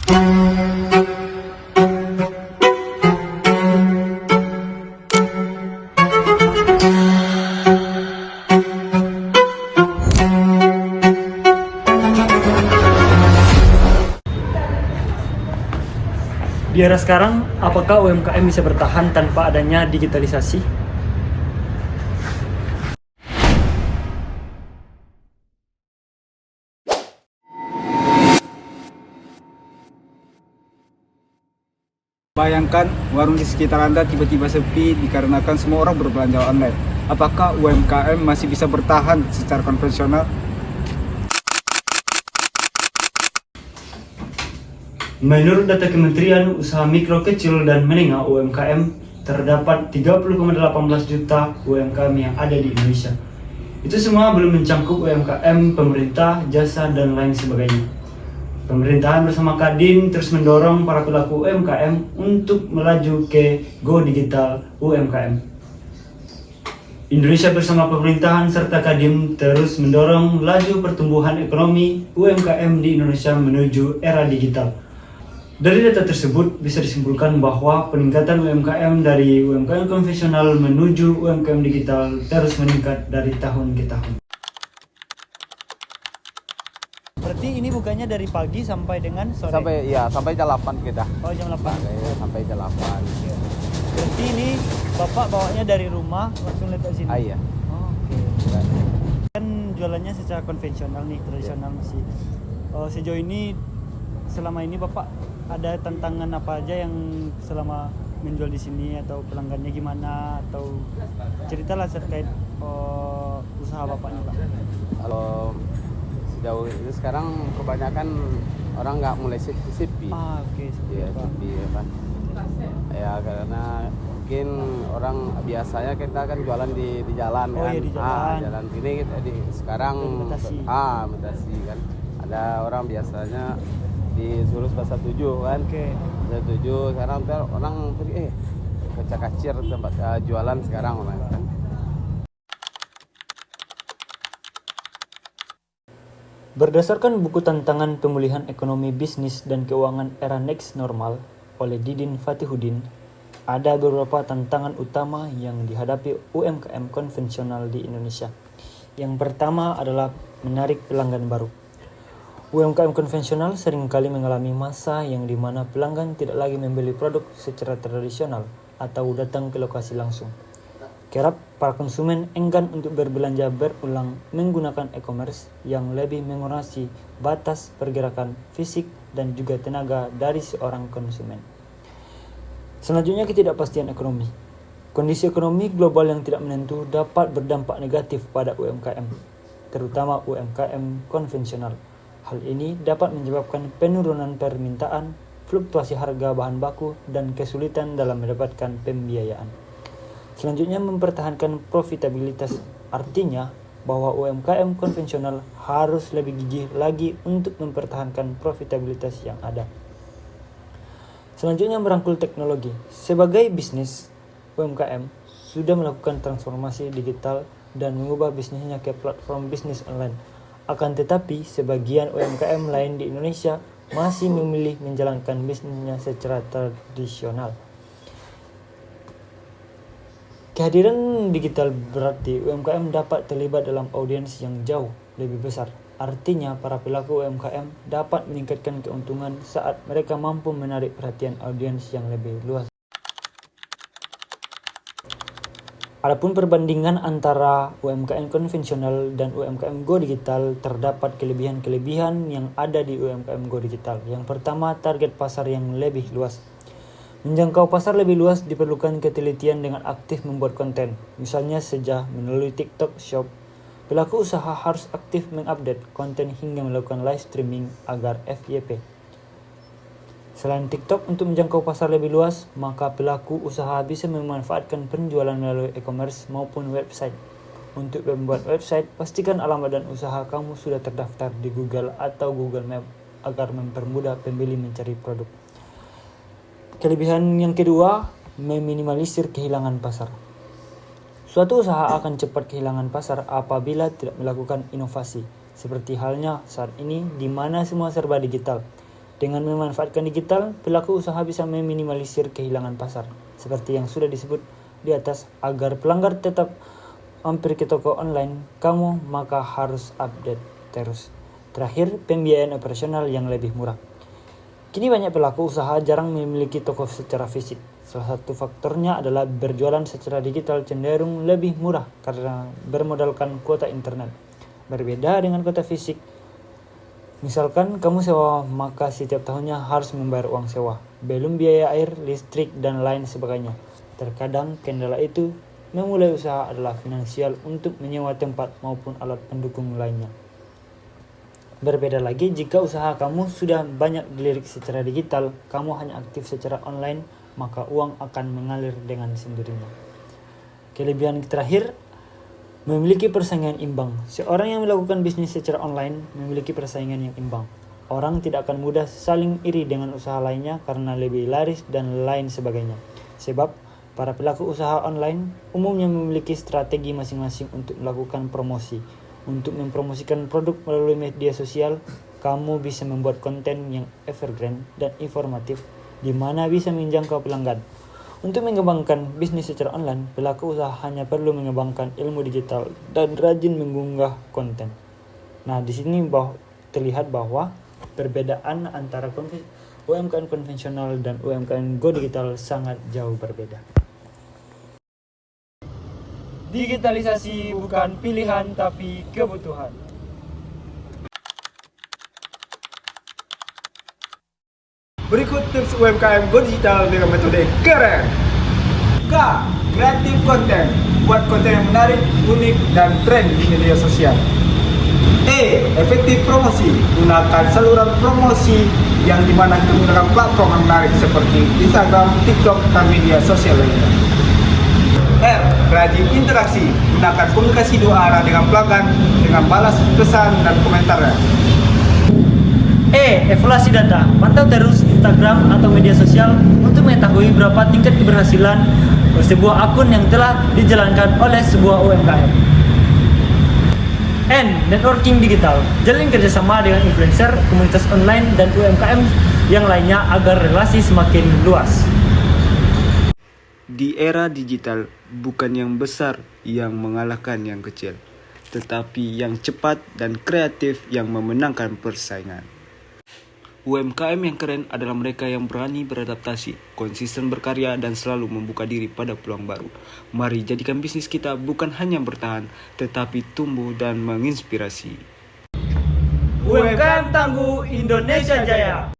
Di era sekarang, apakah UMKM bisa bertahan tanpa adanya digitalisasi? Bayangkan warung di sekitar Anda tiba-tiba sepi dikarenakan semua orang berbelanja online. Apakah UMKM masih bisa bertahan secara konvensional? Menurut data Kementerian Usaha Mikro Kecil dan Menengah UMKM, terdapat 30,18 juta UMKM yang ada di Indonesia. Itu semua belum mencangkup UMKM, pemerintah, jasa, dan lain sebagainya. Pemerintahan bersama Kadin terus mendorong para pelaku UMKM untuk melaju ke Go Digital UMKM. Indonesia bersama pemerintahan serta Kadin terus mendorong laju pertumbuhan ekonomi UMKM di Indonesia menuju era digital. Dari data tersebut bisa disimpulkan bahwa peningkatan UMKM dari UMKM konvensional menuju UMKM digital terus meningkat dari tahun ke tahun. Berarti ini bukannya dari pagi sampai dengan sore? Sampai jam 8 kita. Oh, jam 8. Sampai jam 8. Berarti ini Bapak bawanya dari rumah langsung letak sini? Iya. Oh, oke. Kan jualannya secara konvensional nih, tradisional masih. Sejauh ini, selama ini Bapak ada tantangan apa aja yang selama menjual di sini, atau pelanggannya gimana, atau ceritalah terkait usaha Bapaknya, Pak. Kalau sejauh ini sekarang kebanyakan orang nggak mulai sepi. Oke. Iya, sepi ya kan. Ya karena mungkin orang biasanya kita kan jualan di jalan kan. Iya, di jalan. Jalan sini sekarang batasi kan. Ada orang biasanya disuruh pasar 7 kan. Oke. Pasar 7 sekarang orang pergi kacir tempat jualan sekarang orang kan. Berdasarkan buku Tantangan Pemulihan Ekonomi Bisnis dan Keuangan Era Next Normal oleh Didin Fatihudin, ada beberapa tantangan utama yang dihadapi UMKM konvensional di Indonesia. Yang pertama adalah menarik pelanggan baru. UMKM konvensional seringkali mengalami masa yang dimana pelanggan tidak lagi membeli produk secara tradisional atau datang ke lokasi langsung. Kerap para konsumen enggan untuk berbelanja berulang menggunakan e-commerce yang lebih mengurangi batas pergerakan fisik dan juga tenaga dari seorang konsumen. Selanjutnya, ketidakpastian ekonomi. Kondisi ekonomi global yang tidak menentu dapat berdampak negatif pada UMKM, terutama UMKM konvensional. Hal ini dapat menyebabkan penurunan permintaan, fluktuasi harga bahan baku, dan kesulitan dalam mendapatkan pembiayaan. Selanjutnya, mempertahankan profitabilitas, artinya bahwa UMKM konvensional harus lebih gigih lagi untuk mempertahankan profitabilitas yang ada. Selanjutnya, merangkul teknologi. Sebagai bisnis, UMKM sudah melakukan transformasi digital dan mengubah bisnisnya ke platform bisnis online. Akan tetapi, sebagian UMKM lain di Indonesia masih memilih menjalankan bisnisnya secara tradisional. Kehadiran digital berarti UMKM dapat terlibat dalam audiens yang jauh lebih besar. Artinya, para pelaku UMKM dapat meningkatkan keuntungan saat mereka mampu menarik perhatian audiens yang lebih luas. Adapun perbandingan antara UMKM konvensional dan UMKM Go Digital, terdapat kelebihan-kelebihan yang ada di UMKM Go Digital. Yang pertama, target pasar yang lebih luas. Menjangkau pasar lebih luas diperlukan ketelitian dengan aktif membuat konten. Misalnya saja melalui TikTok Shop, pelaku usaha harus aktif mengupdate konten hingga melakukan live streaming agar FYP. Selain TikTok, untuk menjangkau pasar lebih luas, maka pelaku usaha bisa memanfaatkan penjualan melalui e-commerce maupun website. Untuk membuat website, pastikan alamat dan usaha kamu sudah terdaftar di Google atau Google Map agar mempermudah pembeli mencari produk. Kelebihan yang kedua, meminimalisir kehilangan pasar. Suatu usaha akan cepat kehilangan pasar apabila tidak melakukan inovasi, seperti halnya saat ini di mana semua serba digital. Dengan memanfaatkan digital, pelaku usaha bisa meminimalisir kehilangan pasar, seperti yang sudah disebut di atas. Agar pelanggar tetap mampir ke toko online kamu, maka harus update terus. Terakhir, pembiayaan operasional yang lebih murah. Kini banyak pelaku usaha jarang memiliki toko secara fisik. Salah satu faktornya adalah berjualan secara digital cenderung lebih murah karena bermodalkan kuota internet. Berbeda dengan kuota fisik. Misalkan kamu sewa, maka setiap tahunnya harus membayar uang sewa, belum biaya air, listrik, dan lain sebagainya. Terkadang kendala itu memulai usaha adalah finansial untuk menyewa tempat maupun alat pendukung lainnya. Berbeda lagi jika usaha kamu sudah banyak dilirik secara digital, kamu hanya aktif secara online, maka uang akan mengalir dengan sendirinya. Kelebihan terakhir, memiliki persaingan imbang. Seorang yang melakukan bisnis secara online memiliki persaingan yang imbang. Orang tidak akan mudah saling iri dengan usaha lainnya karena lebih laris dan lain sebagainya. Sebab para pelaku usaha online umumnya memiliki strategi masing-masing untuk melakukan promosi. Untuk mempromosikan produk melalui media sosial, kamu bisa membuat konten yang evergreen dan informatif di mana bisa menjangkau pelanggan. Untuk mengembangkan bisnis secara online, pelaku usaha hanya perlu mengembangkan ilmu digital dan rajin mengunggah konten. Nah, di sini terlihat bahwa perbedaan antara UMKM konvensional dan UMKM go digital sangat jauh berbeda. Digitalisasi bukan pilihan tapi kebutuhan. Berikut tips UMKM Go Digital dengan metode keren. K. Kreatif konten. Buat konten yang menarik, unik, dan tren di media sosial. E. Efektif promosi. Gunakan saluran promosi yang dimana kita menggunakan platform yang menarik seperti Instagram, TikTok, dan media sosial lainnya. R. Rajin interaksi. Gunakan komunikasi dua arah dengan pelanggan dengan balas pesan dan komentarnya. E. Evaluasi data. Pantau terus Instagram atau media sosial untuk mengetahui berapa tingkat keberhasilan sebuah akun yang telah dijalankan oleh sebuah UMKM. N. Networking digital. Jalin kerjasama dengan influencer, komunitas online, dan UMKM yang lainnya agar relasi semakin luas. Di era digital, bukan yang besar yang mengalahkan yang kecil, tetapi yang cepat dan kreatif yang memenangkan persaingan. UMKM yang keren adalah mereka yang berani beradaptasi, konsisten berkarya, dan selalu membuka diri pada peluang baru. Mari jadikan bisnis kita bukan hanya bertahan, tetapi tumbuh dan menginspirasi. UMKM tangguh, Indonesia jaya.